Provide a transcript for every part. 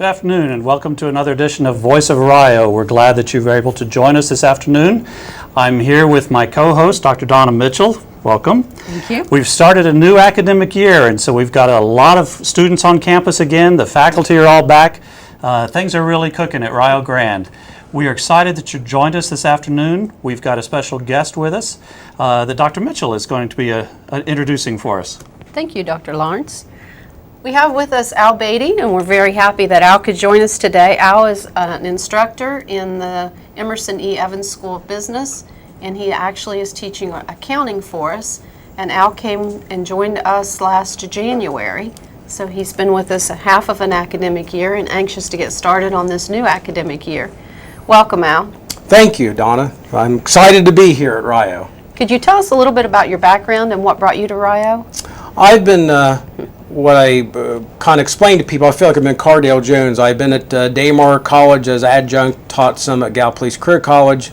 Good afternoon and welcome to another edition of Voice of Rio. We're glad that you were able to join us this afternoon. I'm here with my co-host, Dr. Donna Mitchell. Welcome. Thank you. We've started a new academic year, and so we've got a lot of students on campus again. The faculty are all back. Things are really cooking at Rio Grande. We are excited that you joined us this afternoon. We've got a special guest with us that Dr. Mitchell is going to be introducing for us. Thank you, Dr. Lawrence. We have with us Al Beatty, and we're very happy that Al could join us today. Al is an instructor in the Emerson E. Evans School of Business, and he actually is teaching accounting for us. And Al came and joined us last January, so he's been with us half of an academic year and anxious to get started on this new academic year. Welcome, Al. Thank you, Donna. I'm excited to be here at Rio. Could you tell us a little bit about your background and what brought you to Rio? I've been, what I kind of explained to people, I feel like I've been Cardale Jones. I've been at Daymar College as adjunct, taught some at Gallipolis Career College,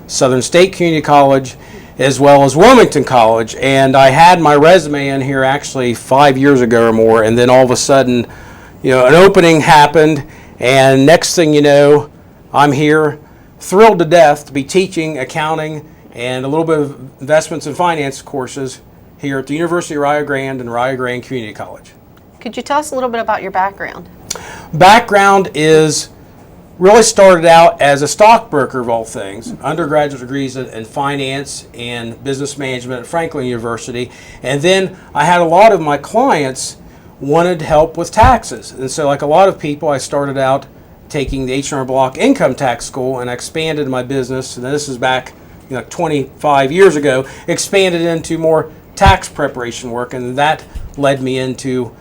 Southern State Community College, as well as Wilmington College. And I had my resume in here actually 5 years ago or more, and then all of a sudden, an opening happened, and next thing you know, I'm here, thrilled to death to be teaching accounting and a little bit of investments and finance courses here at the University of Rio Grande and Rio Grande Community College. Could you tell us a little bit about your background? Background is really started out as a stockbroker of all things, undergraduate degrees in finance and business management at Franklin University, and then I had a lot of my clients wanted help with taxes, and so like a lot of people, I started out taking the H&R Block income tax school, and I expanded my business, and this is back 25 years ago, expanded into more tax preparation work, and that led me into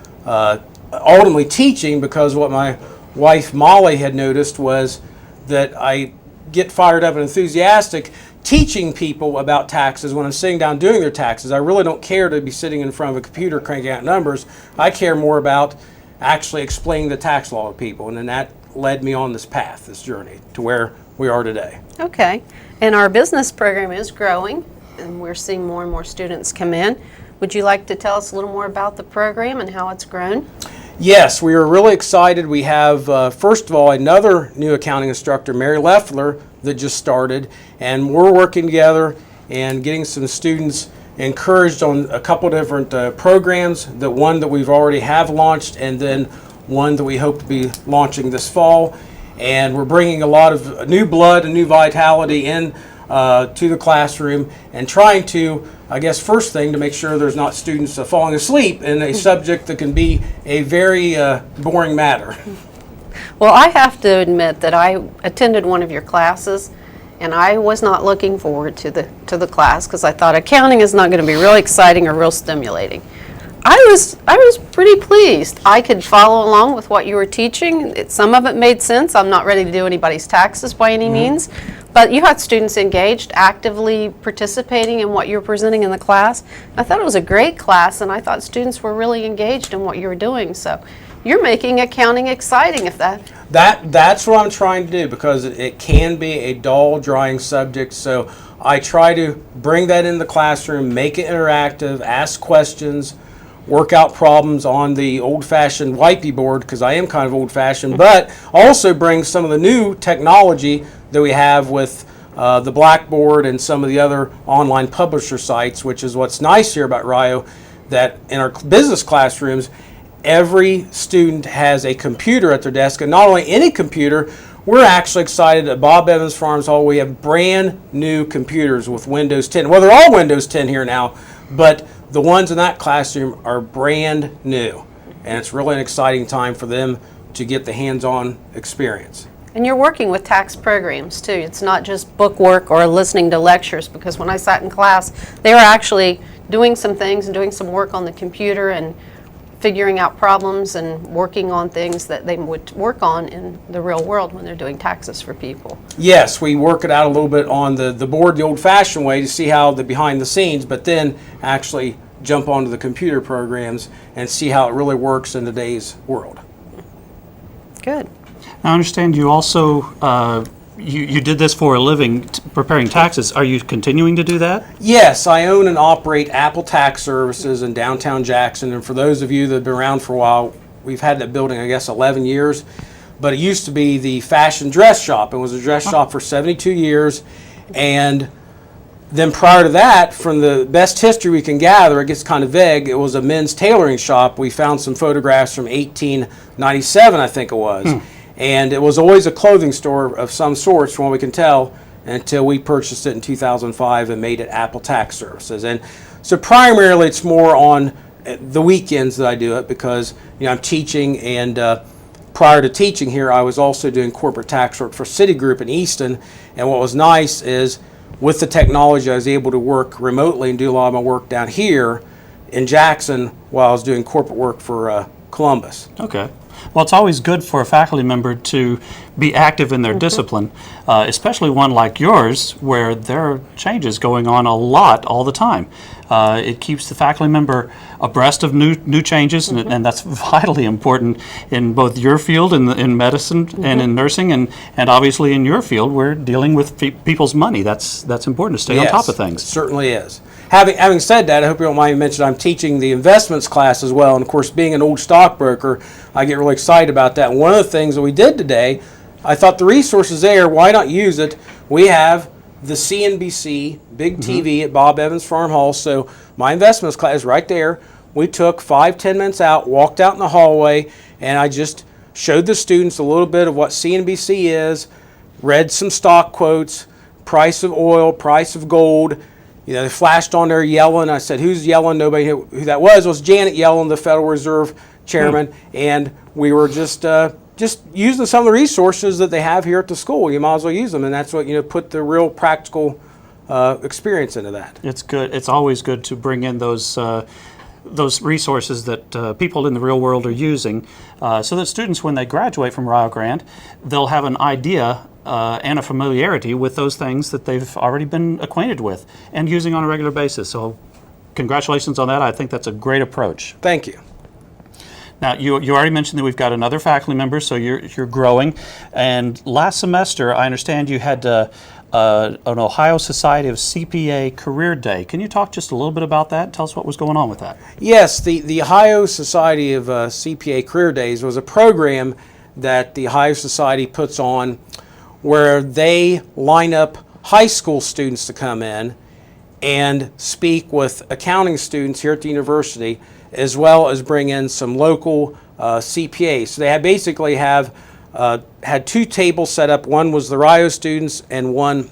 ultimately teaching, because what my wife Molly had noticed was that I get fired up and enthusiastic teaching people about taxes when I'm sitting down doing their taxes. I really don't care to be sitting in front of a computer cranking out numbers. I care more about actually explaining the tax law to people, and then that led me on this path, this journey to where we are today. Okay, and our business program is growing, and we're seeing more and more students come in. Would you like to tell us a little more about the program and how it's grown? Yes, we are really excited. We have, first of all, another new accounting instructor, Mary Leffler, that just started, and we're working together and getting some students encouraged on a couple different programs. The one that we've already have launched, and then one that we hope to be launching this fall. And we're bringing a lot of new blood and new vitality in to the classroom, and trying to, I guess, first thing, to make sure there's not students falling asleep in a subject that can be a very boring matter. Well, I have to admit that I attended one of your classes, and I was not looking forward to the class, because I thought accounting is not going to be real exciting or real stimulating. I was pretty pleased. I could follow along with what you were teaching. Some of it made sense. I'm not ready to do anybody's taxes by any means, but you had students engaged, actively participating in what you were presenting in the class. I thought it was a great class, and I thought students were really engaged in what you were doing. So you're making accounting exciting, if That's what I'm trying to do, because it can be a dull, drying subject. So I try to bring that in the classroom, make it interactive, ask questions, work out problems on the old-fashioned whiteboard, because I am kind of old-fashioned, but also bring some of the new technology that we have with the Blackboard and some of the other online publisher sites, which is what's nice here about Rio, that in our business classrooms, every student has a computer at their desk, and not only any computer, we're actually excited at Bob Evans Farms Hall. We have brand new computers with Windows 10. Well, they're all Windows 10 here now, but the ones in that classroom are brand new, and it's really an exciting time for them to get the hands-on experience. And you're working with tax programs too. It's not just book work or listening to lectures, because when I sat in class, they were actually doing some things and doing some work on the computer and figuring out problems and working on things that they would work on in the real world when they're doing taxes for people. Yes, we work it out a little bit on the board the old-fashioned way to see how the behind the scenes, but then actually jump onto the computer programs and see how it really works in today's world. Good. I understand you also you did this for a living, preparing taxes. Are you continuing to do that? Yes, I own and operate Apple Tax Services in downtown Jackson, and for those of you that have been around for a while, we've had that building, I guess, 11 years. But it used to be the fashion dress shop. It was a dress shop for 72 years. And then prior to that, from the best history we can gather, it gets kind of vague, it was a men's tailoring shop. We found some photographs from 1897, I think it was. And it was always a clothing store of some sort, from what we can tell, until we purchased it in 2005 and made it Apple Tax Services. And so primarily it's more on the weekends that I do it, because I'm teaching, and prior to teaching here, I was also doing corporate tax work for Citigroup in Easton. And what was nice is, with the technology, I was able to work remotely and do a lot of my work down here in Jackson while I was doing corporate work for Columbus. Okay. Well, it's always good for a faculty member to be active in their discipline, especially one like yours, where there are changes going on a lot all the time. It keeps the faculty member abreast of new changes, and that's vitally important in both your field, in medicine and in nursing, and obviously in your field, we're dealing with people's money. That's important to stay on top of things. It certainly is. Having said that, I hope you don't mind me mentioning I'm teaching the investments class as well. And of course, being an old stockbroker, I get really excited about that. And one of the things that we did today, I thought the resources there, why not use it? We have the CNBC big TV at Bob Evans Farm Hall. So my investments class is right there. We took 5-10 minutes out, walked out in the hallway, and I just showed the students a little bit of what CNBC is, read some stock quotes, price of oil, price of gold. They flashed on there Yellen. I said, who's Yellen? Nobody knew who that was. It was Janet Yellen, the Federal Reserve Chairman. And we were just using some of the resources that they have here at the school. You might as well use them. And that's what, put the real practical experience into that. It's good. It's always good to bring in those resources that people in the real world are using, so that students, when they graduate from Rio Grande, they'll have an idea and a familiarity with those things that they've already been acquainted with and using on a regular basis. So congratulations on that. I think that's a great approach. Thank you. Now, you already mentioned that we've got another faculty member, so you're growing. And last semester, I understand you had an Ohio Society of CPA Career Day. Can you talk just a little bit about that? Tell us what was going on with that. Yes, the Ohio Society of CPA Career Days was a program that the Ohio Society puts on, where they line up high school students to come in and speak with accounting students here at the university, as well as bring in some local CPAs. So they basically had 2 tables set up. One was the Rio students and one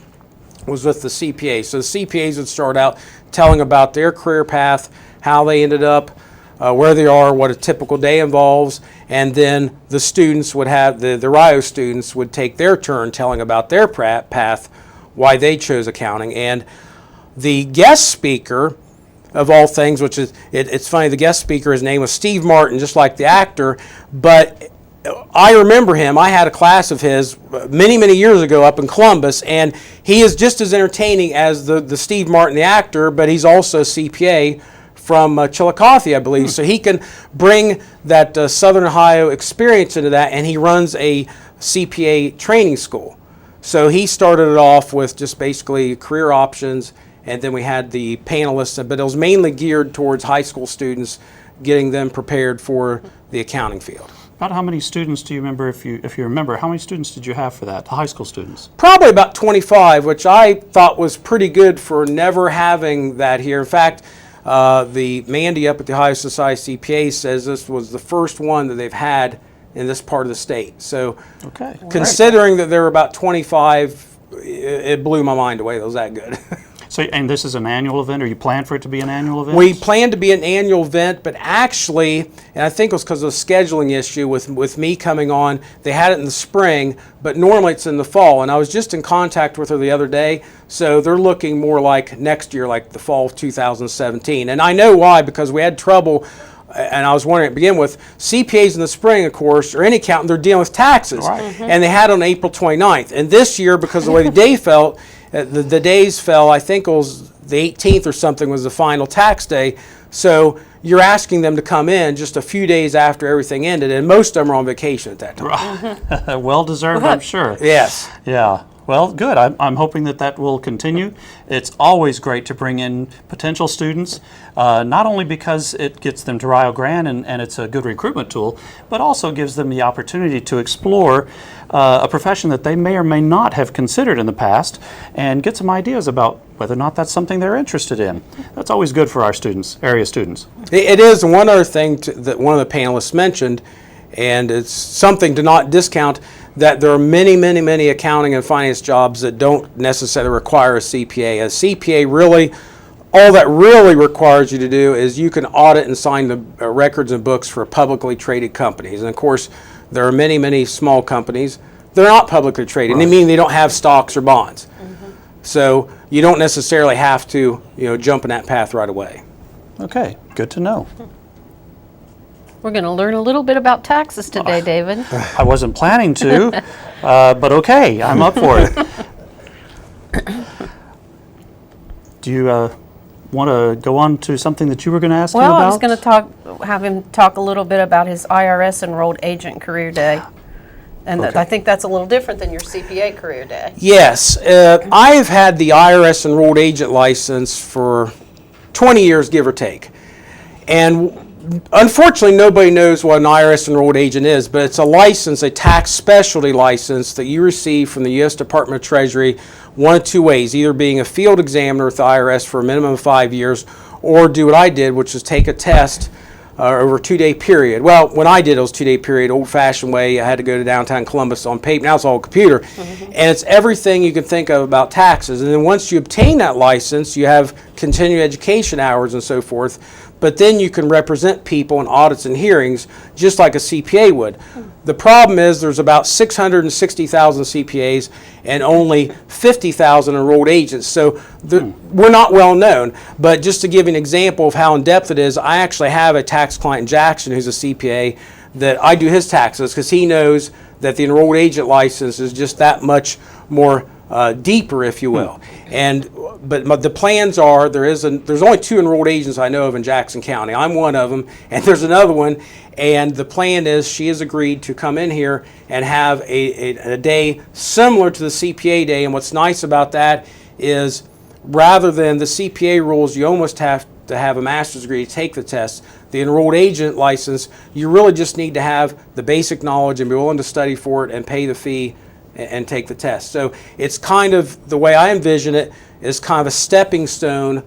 was with the CPAs. So the CPAs would start out telling about their career path, how they ended up, where they are, what a typical day involves, and then the students would have, the Rio students would take their turn telling about their path, why they chose accounting. And the guest speaker, of all things, which is, it's funny, the guest speaker, his name was Steve Martin, just like the actor, but I remember him. I had a class of his many, many years ago up in Columbus, and he is just as entertaining as the Steve Martin, the actor, but he's also a CPA from Chillicothe, I believe. So he can bring that Southern Ohio experience into that, and he runs a CPA training school. So he started it off with just basically career options, and then we had the panelists, but it was mainly geared towards high school students, getting them prepared for the accounting field. About how many students do you remember, if you remember, how many students did you have for that, the high school students? Probably about 25, which I thought was pretty good for never having that here. In fact, the Mandy up at the Ohio Society CPA says this was the first one that they've had in this part of the state. So okay, considering that there were about 25, it blew my mind away. It was that good. So, and this is an annual event, or you plan for it to be an annual event? We plan to be an annual event, but actually, and I think it was because of a scheduling issue with me coming on, they had it in the spring, but normally it's in the fall. And I was just in contact with her the other day, so they're looking more like next year, like the fall of 2017. And I know why, because we had trouble, and I was wondering to begin with, CPAs in the spring, of course, or any accountant, they're dealing with taxes. Right. And they had it on April 29th. And this year, because of the way the day fell, the days fell, I think it was the 18th or something was the final tax day. So you're asking them to come in just a few days after everything ended, and most of them are on vacation at that time. Well deserved, I'm sure. Yes. Yeah. Well, good. I'm hoping that that will continue. It's always great to bring in potential students, not only because it gets them to Rio Grande and it's a good recruitment tool, but also gives them the opportunity to explore a profession that they may or may not have considered in the past and get some ideas about whether or not that's something they're interested in. That's always good for our students, area students. It is. And one other thing that one of the panelists mentioned, and it's something to not discount, that there are many accounting and finance jobs that don't necessarily require a CPA. A CPA really, all that really requires you to do is you can audit and sign the records and books for publicly traded companies. And of course, there are many small companies. They're not publicly traded. Right. They mean they don't have stocks or bonds. So you don't necessarily have to, jump in that path right away. Okay, good to know. We're going to learn a little bit about taxes today, David. I wasn't planning to, but okay, I'm up for it. Do you want to go on to something that you were going to ask him about? Well, I was going to have him talk a little bit about his IRS Enrolled Agent Career Day. And Okay. I think that's a little different than your CPA Career Day. Yes, I've had the IRS Enrolled Agent license for 20 years, give or take. And unfortunately, nobody knows what an IRS Enrolled Agent is, but it's a license, a tax specialty license that you receive from the U.S. Department of Treasury one of two ways, either being a field examiner with the IRS for a minimum of 5 years, or do what I did, which is take a test over a 2-day period. Well, when I did it was a 2-day period, old-fashioned way. I had to go to downtown Columbus on paper. Now it's all computer. And it's everything you can think of about taxes. And then once you obtain that license, you have continuing education hours and so forth. But then you can represent people in audits and hearings just like a CPA would. The problem is there's about 660,000 CPAs and only 50,000 enrolled agents. So we're not well known. But just to give you an example of how in-depth it is, I actually have a tax client in Jackson who's a CPA that I do his taxes because he knows that the enrolled agent license is just that much more deeper, if you will. But the plans are there's only 2 enrolled agents I know of in Jackson County. I'm one of them, and there's another one. And the plan is she has agreed to come in here and have a day similar to the CPA day. And what's nice about that is rather than the CPA rules, you almost have to have a master's degree to take the test. The enrolled agent license, you really just need to have the basic knowledge and be willing to study for it and pay the fee and take the test. So it's kind of, the way I envision it, is kind of a stepping stone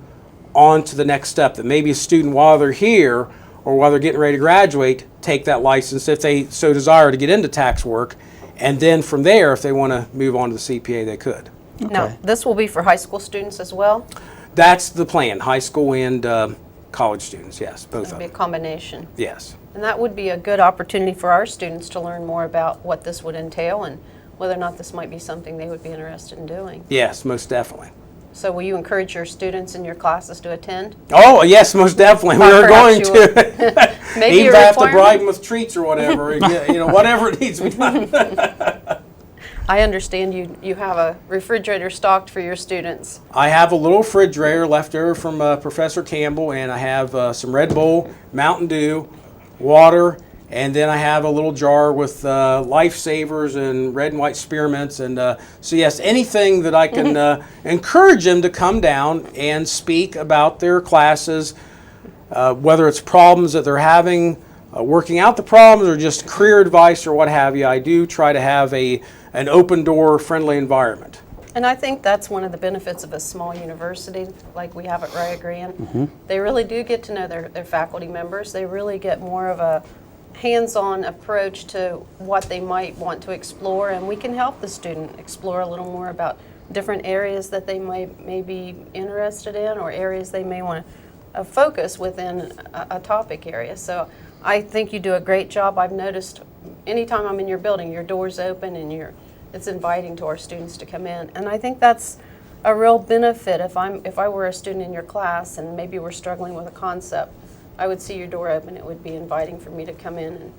on to the next step, that maybe a student while they're here or while they're getting ready to graduate, take that license if they so desire to get into tax work, and then from there, if they want to move on to the CPA, they could. Okay. Now, this will be for high school students as well? That's the plan, high school and college students, yes, both It'll of be a them. combination. Yes. And that would be a good opportunity for our students to learn more about what this would entail and whether or not this might be something they would be interested in doing. Yes, most definitely. So will you encourage your students in your classes to attend? Oh, yes, most definitely. We are going Perhaps to. Maybe Even a have to bribe requirement? them with treats or whatever, whatever it needs to be done. I understand you have a refrigerator stocked for your students. I have a little refrigerator left over from Professor Campbell, and I have some Red Bull, Mountain Dew, water, and then I have a little jar with Lifesavers and red and white spearmints. And so yes, anything that I can encourage them to come down and speak about their classes, whether it's problems that they're having, working out the problems, or just career advice or what have you. I do try to have an open door, friendly environment. And I think that's one of the benefits of a small university like we have at Rio Grande. They really do get to know their faculty members. They really get more of a hands-on approach to what they might want to explore, and we can help the student explore a little more about different areas that they may be interested in, or areas they may want to focus within a topic area. So I think you do a great job. I've noticed anytime I'm in your building, your door's open and it's inviting to our students to come in. And I think that's a real benefit. If I were a student in your class and maybe we're struggling with a concept, I would see your door open. It would be inviting for me to come in and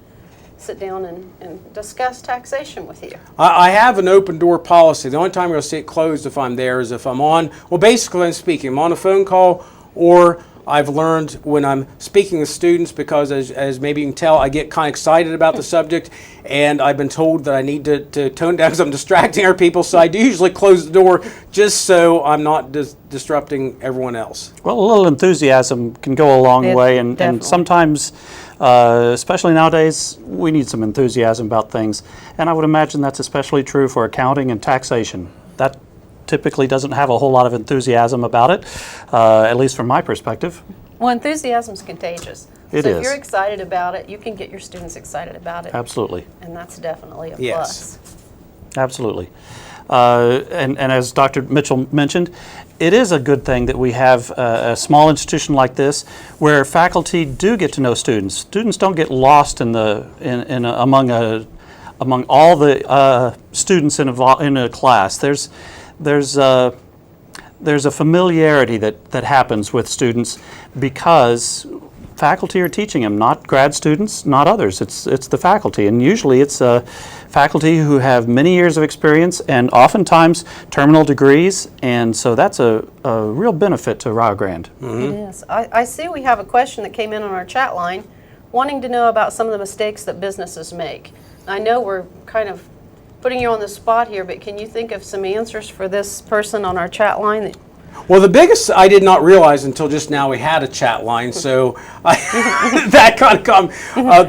sit down and discuss taxation with you. I have an open door policy. The only time you'll see it closed if I'm there is if I'm on, well, basically I'm speaking. I'm on a phone call or I've learned when I'm speaking with students, because as maybe you can tell, I get kind of excited about the subject, and I've been told that I need to tone down because I'm distracting our people, so I do usually close the door just so I'm not disrupting everyone else. Well, a little enthusiasm can go a long way, and definitely. sometimes, especially nowadays, we need some enthusiasm about things. And I would imagine that's especially true for accounting and taxation. That typically doesn't have a whole lot of enthusiasm about it, at least from my perspective. Well, enthusiasm's contagious. It so is. if you're excited about it, you can get your students excited about it. Absolutely. And that's definitely a Yes. plus. Absolutely. And as Dr. Mitchell mentioned, it is a good thing that we have a small institution like this where faculty do get to know students. Students don't get lost among all the students in a class. There's a familiarity that happens with students because faculty are teaching them, not grad students, not others. It's the faculty, and usually it's faculty who have many years of experience and oftentimes terminal degrees, and so that's a real benefit to Rio Grande. It is. I see we have a question that came in on our chat line wanting to know about some of the mistakes that businesses make. I know we're kind of putting you on the spot here, but can you think of some answers for this person on our chat line? Well, the biggest, I did not realize until just now we had a chat line, so that kind of come.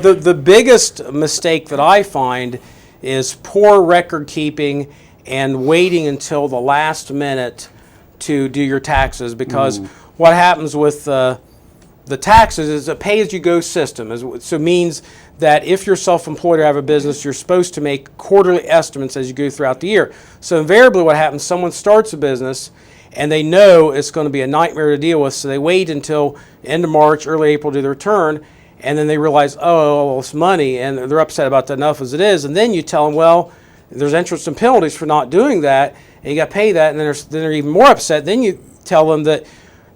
The biggest mistake that I find is poor record keeping and waiting until the last minute to do your taxes, because what happens with the taxes is a pay-as-you-go system. So it means that if you're self-employed or have a business, you're supposed to make quarterly estimates as you go throughout the year. So invariably what happens, someone starts a business and they know it's going to be a nightmare to deal with, so they wait until end of March, early April to do the return, and then they realize, oh, well, it's money, and they're upset about that enough as it is, and then you tell them, well, there's interest and penalties for not doing that, and you got to pay that, and then they're even more upset. Then you tell them that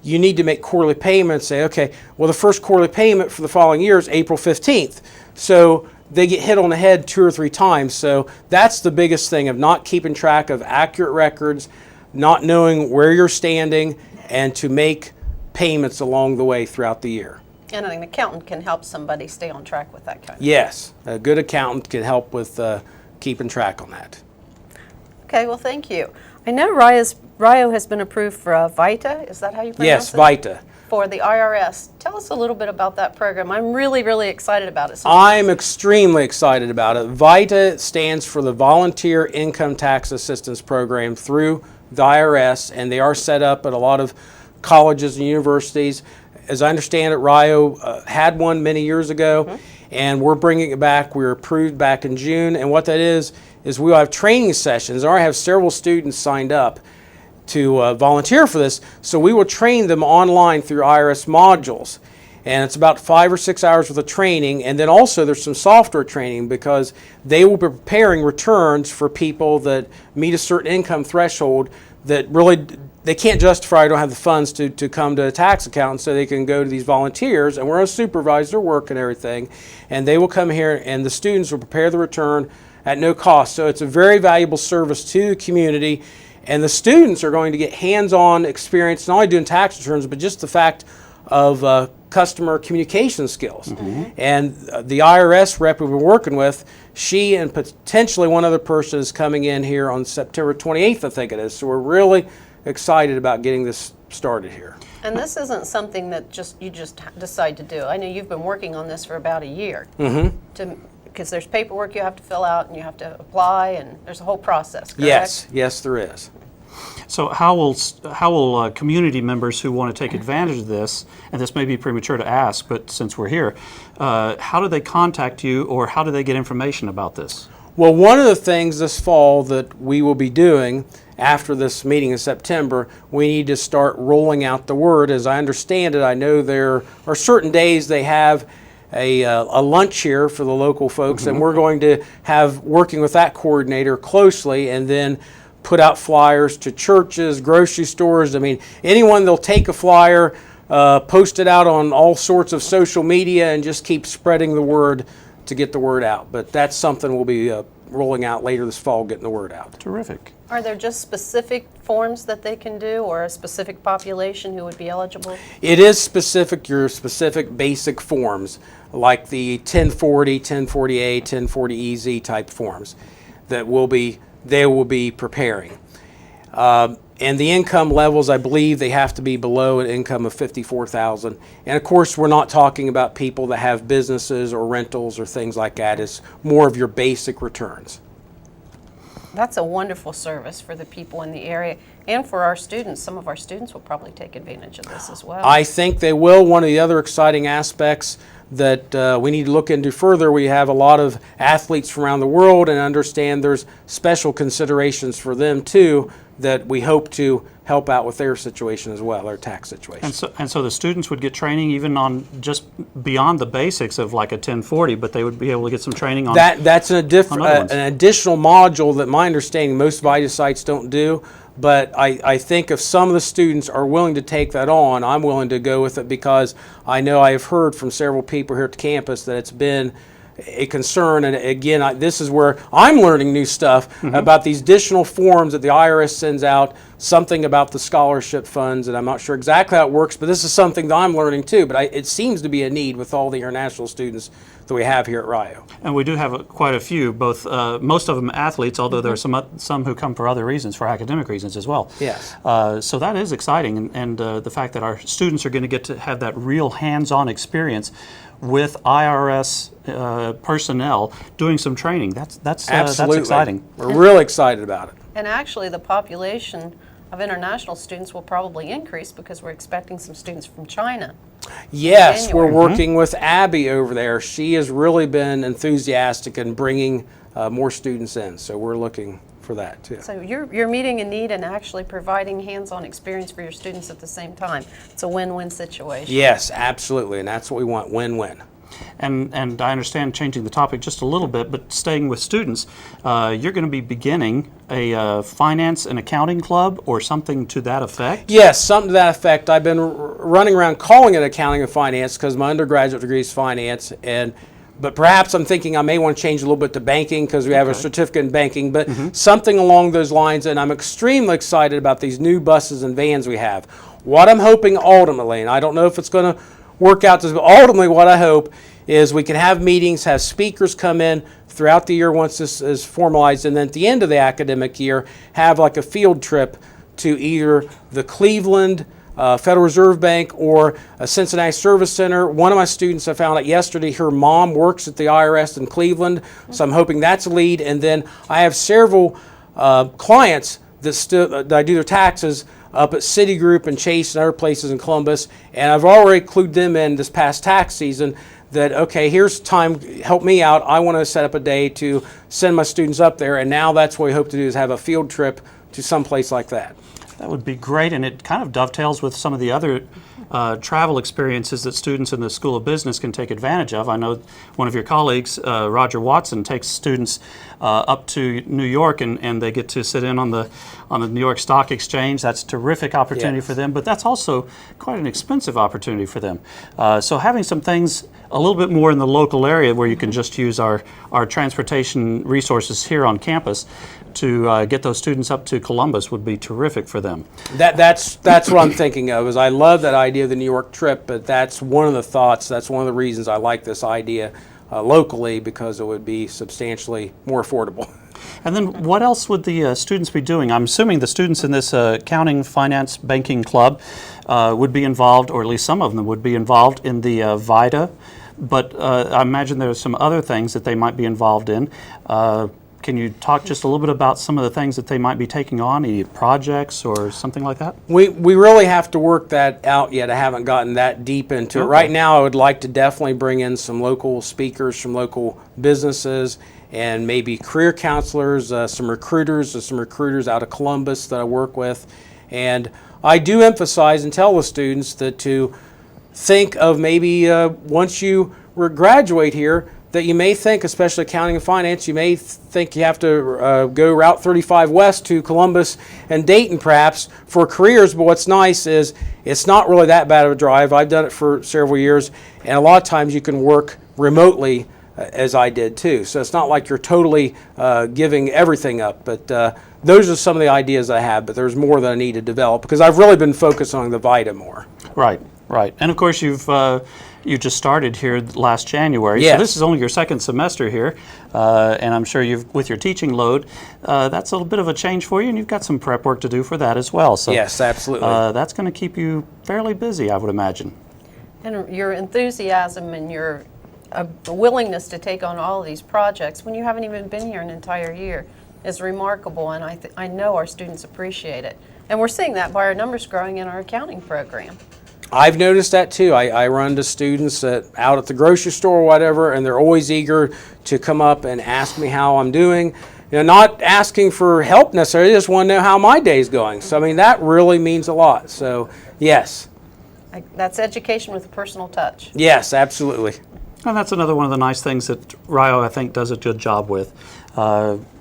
you need to make quarterly payments, say, okay, well, the first quarterly payment for the following year is April 15th. So they get hit on the head 2 or 3 times. So that's the biggest thing, of not keeping track of accurate records, not knowing where you're standing, and to make payments along the way throughout the year. And an accountant can help somebody stay on track with that kind of thing. Yes, a good accountant can help with keeping track on that. Okay, well, thank you. I know Rio has been approved for a VITA. Is that how you pronounce Yes, it? VITA. For the IRS. Tell us a little bit about that program. I'm really, really excited about it. I'm extremely excited about it. VITA stands for the Volunteer Income Tax Assistance Program through the IRS, and they are set up at a lot of colleges and universities. As I understand it, Rio had one many years ago, and we're bringing it back. We were approved back in June, and what that is we'll have training sessions. I already have several students signed up to volunteer for this, so we will train them online through IRS modules. And it's about 5 or 6 hours worth of training, and then also there's some software training, because they will be preparing returns for people that meet a certain income threshold that really they can't justify or don't have the funds to come to a tax accountant, so they can go to these volunteers, and we're going to supervise their work and everything, and they will come here and the students will prepare the return at no cost. So it's a very valuable service to the community, and the students are going to get hands-on experience, not only doing tax returns, but just the fact of customer communication skills. And the IRS rep we've been working with, she and potentially one other person is coming in here on September 28th, I think it is. So we're really excited about getting this started here. And this isn't something that you just decide to do. I know you've been working on this for about a year. Because there's paperwork you have to fill out and you have to apply, and there's a whole process, correct? Yes, there is. So how will community members who want to take advantage of this, and this may be premature to ask, but since we're here, how do they contact you, or how do they get information about this? Well, one of the things this fall that we will be doing after this meeting in September, we need to start rolling out the word. As I understand it, I know there are certain days they have a lunch here for the local folks, and we're going to have, working with that coordinator closely, and then put out flyers to churches, grocery stores. I mean, anyone, they'll take a flyer, post it out on all sorts of social media, and just keep spreading the word to get the word out. But that's something we'll be rolling out later this fall, getting the word out. Terrific. Are there just specific forms that they can do, or a specific population who would be eligible? It is specific, your specific basic forms, like the 1040, 1040A, 1040EZ type forms that they will be preparing. And the income levels, I believe they have to be below an income of $54,000. And of course, we're not talking about people that have businesses or rentals or things like that. It's more of your basic returns. That's a wonderful service for the people in the area and for our students. Some of our students will probably take advantage of this as well. I think they will. One of the other exciting aspects that we need to look into further, we have a lot of athletes from around the world, and understand there's special considerations for them too that we hope to help out with their situation as well, their tax situation. And so the students would get training even on just beyond the basics of like a 1040, but they would be able to get some training on That's an other ones. additional module that my understanding most VITA sites don't do. But I think if some of the students are willing to take that on, I'm willing to go with it, because I know I have heard from several people here at the campus that it's been a concern. And again, this is where I'm learning new stuff about these additional forms that the IRS sends out, something about the scholarship funds, and I'm not sure exactly how it works, but this is something that I'm learning too. But it seems to be a need with all the international students that we have here at Rio. And we do have quite a few, both most of them athletes, although there are some who come for other reasons, for academic reasons as well. Yes. So that is exciting, and the fact that our students are going to get to have that real hands-on experience with IRS personnel doing some training. That's exciting. We're really excited about it. And actually, the population of international students will probably increase because we're expecting some students from China. Yes, January. we're working with Abby over there. She has really been enthusiastic in bringing more students in, so we're looking for that too. So you're meeting a need and actually providing hands-on experience for your students at the same time. It's a win-win situation. Yes, absolutely, and that's what we want, win-win. And I understand, changing the topic just a little bit, but staying with students, you're going to be beginning a finance and accounting club or something to that effect? Yes, something to that effect. I've been running around calling it accounting and finance because my undergraduate degree is finance, but perhaps I'm thinking I may want to change a little bit to banking because we have a certificate in banking, but something along those lines. And I'm extremely excited about these new buses and vans we have. What I'm hoping ultimately, and I don't know if it's going to work out, but ultimately what I hope is we can have meetings, have speakers come in throughout the year once this is formalized, and then at the end of the academic year, have like a field trip to either the Cleveland Federal Reserve Bank or a Cincinnati Service Center. One of my students, I found out yesterday, her mom works at the IRS in Cleveland, so I'm hoping that's a lead. And then I have several clients that I do their taxes up at Citigroup and Chase and other places in Columbus, and I've already clued them in this past tax season that, okay, here's time, help me out. I want to set up a day to send my students up there, and now that's what we hope to do, is have a field trip to some place like that. That would be great, and it kind of dovetails with some of the other travel experiences that students in the School of Business can take advantage of. I know one of your colleagues, Roger Watson, takes students up to New York, and they get to sit in on the New York Stock Exchange. That's a terrific opportunity for them, but that's also quite an expensive opportunity for them. So having some things a little bit more in the local area where you can just use our transportation resources here on campus to get those students up to Columbus would be terrific for them. That's what I'm thinking of. Is I love that idea of the New York trip, but that's one of the thoughts. That's one of the reasons I like this idea locally, because it would be substantially more affordable. And then what else would the students be doing? I'm assuming the students in this accounting, finance, banking club would be involved, or at least some of them would be involved in the VITA, but I imagine there's some other things that they might be involved in. Can you talk just a little bit about some of the things that they might be taking on, any projects or something like that? We really have to work that out yet. I haven't gotten that deep into it. Right now, I would like to definitely bring in some local speakers from local businesses and maybe career counselors, some recruiters out of Columbus that I work with. And I do emphasize and tell the students that to think of maybe once you graduate here, that you may think, especially accounting and finance, you may think you have to go Route 35 west to Columbus and Dayton perhaps for careers, but what's nice is it's not really that bad of a drive. I've done it for several years, and a lot of times you can work remotely as I did too. So it's not like you're totally giving everything up, but those are some of the ideas I have, but there's more that I need to develop because I've really been focused on the VITA more. Right, right. And of course, you just started here last January, Yes. so this is only your second semester here, and I'm sure with your teaching load, that's a little bit of a change for you, and you've got some prep work to do for that as well. So Yes, absolutely. that's going to keep you fairly busy, I would imagine. And your enthusiasm and your willingness to take on all of these projects when you haven't even been here an entire year is remarkable, and I know our students appreciate it. And we're seeing that by our numbers growing in our accounting program. I've noticed that too. I run to students out at the grocery store or whatever, and they're always eager to come up and ask me how I'm doing. Not asking for help necessarily, they just want to know how my day's going. So, I mean, that really means a lot. So, yes. That's education with a personal touch. Yes, absolutely. And that's another one of the nice things that Rio, I think, does a good job with.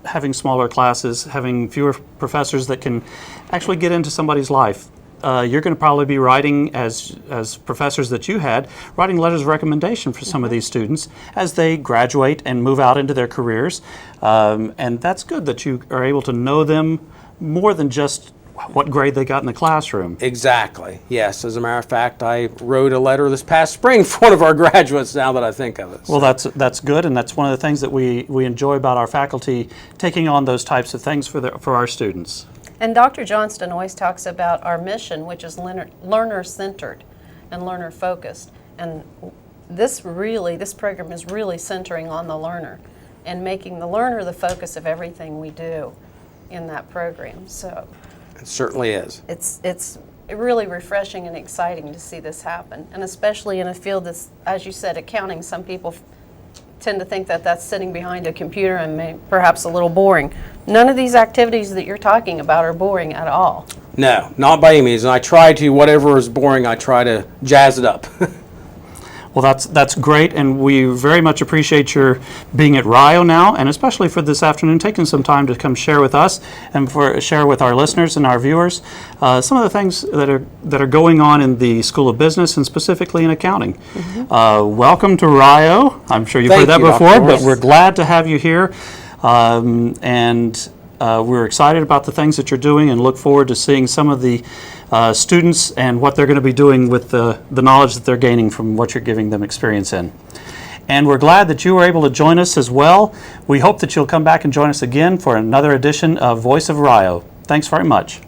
Having smaller classes, having fewer professors that can actually get into somebody's life. You're going to probably be writing, as professors that you had, writing letters of recommendation for some of these students as they graduate and move out into their careers. And that's good that you are able to know them more than just what grade they got in the classroom. Exactly. Yes. As a matter of fact, I wrote a letter this past spring for one of our graduates now that I think of it. Well, that's good, and that's one of the things that we enjoy about our faculty, taking on those types of things for our students. And Dr. Johnston always talks about our mission, which is learner-centered and learner-focused. And this program is really centering on the learner and making the learner the focus of everything we do in that program. So It certainly is. it's really refreshing and exciting to see this happen, and especially in a field that's, as you said, accounting. Some people tend to think that that's sitting behind a computer and perhaps a little boring. None of these activities that you're talking about are boring at all. No, not by any means. And I try to, whatever is boring, I try to jazz it up. Well, that's great, and we very much appreciate your being at Rio now, and especially for this afternoon, taking some time to come share with us and share with our listeners and our viewers some of the things that are going on in the School of Business and specifically in accounting. Welcome to Rio. I'm sure you've heard that before, but we're glad to have you here, and we're excited about the things that you're doing and look forward to seeing some of the students and what they're going to be doing with the knowledge that they're gaining from what you're giving them experience in. And we're glad that you were able to join us as well. We hope that you'll come back and join us again for another edition of Voice of Rio. Thanks very much.